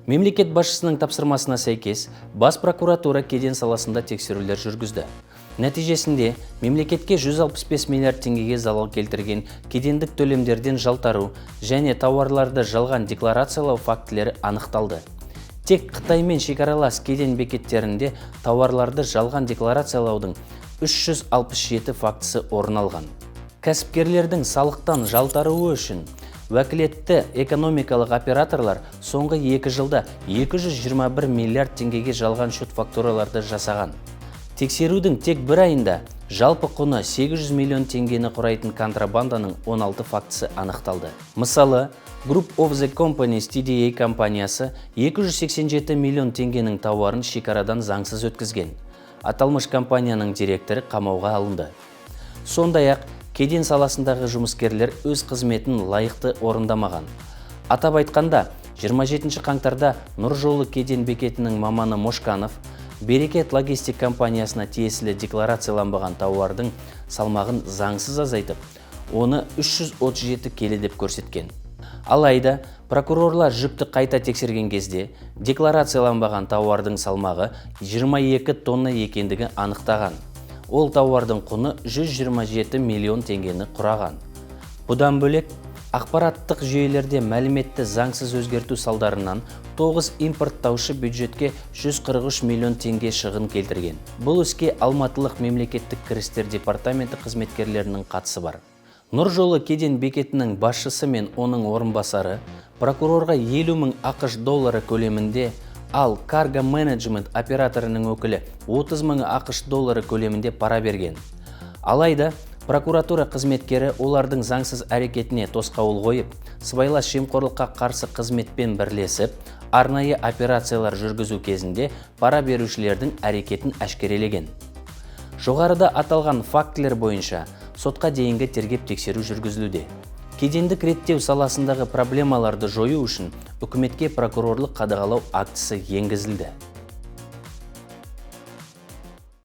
Мемлекет басшысының тапсырмасына сәйкес, бас прокуратура кеден саласында тексерулер жүргізді. Нәтижесінде мемлекетке 165 миллиард теңгеге залал келтірген кедендік төлемдерден жалтару және тауарларды жалған декларациялау фактілері анықталды. Тек Қытаймен шекаралас кеден бекеттерінде тауарларды жалған декларациялаудың 367 фактісі орын алған. Кәсіпкерлердің салықтан жалтаруы үшін уәкілетті экономикалық операторлар соңғы 2 жылда 221 миллиард теңгеге жалған шот фактураларды жасаған. Тексерудің тек бір айында жалпы құны 800 миллион теңгені құрайтын контрабанданың 16 фактісі анықталды. Мысалы, Group of the Companies TDA компаниясы 287 миллион теңгенің тауарын шекарадан заңсыз өткізген. Аталмыш компанияның директоры қамауға алынды. Сондай-ақ, кеден саласындағы жұмыскерлер өз қызметін лайықты орындамаған. Атап айтқанда, 27 қаңтарда Нұржолы кеден бекетінің маманы Мошканов Берекет логистик компаниясына тиесілі декларацияланбаған тауардың салмағын заңсыз азайтып, оны 337 келі деп көрсеткен. Алайда, прокурорлар жүкті қайта тексерген кезде декларацияланбаған тауардың салмағы 22 тонна екендігі анықтаған. Ол тауардың құны 127 миллион теңгені құраған. Бұдан бөлек, ақпараттық жүйелерде мәліметті заңсыз өзгерту салдарынан 9 импорттаушы бюджетке 143 миллион теңге шығын келтірген. Бұл іске Алматылық мемлекеттік кірістер департаменті қызметкерлерінің қатысы бар. Нұржолы кеден бекетінің басшысы мен оның орынбасары прокурорға 50 мың ақш доллары көлемінде, ал Cargo Management операторының өкілі 30 мың ақш доллары көлемінде пара берген. Алайда, прокуратура қызметкері олардың заңсыз әрекетіне тосқауыл қойып, сыбайлас жемқорлыққа қарсы қызметпен бірлесіп, арнайы операциялар жүргізу кезінде пара берушілердің әрекетін әшкерелеген. Жоғарыда аталған фактілер бойынша сотқа дейінгі тергеп-тексеру жүргізілуде. Кедендік реттеу саласындағы проблемаларды жою үшін үкіметке прокурорлық қадағалау актісі енгізілді.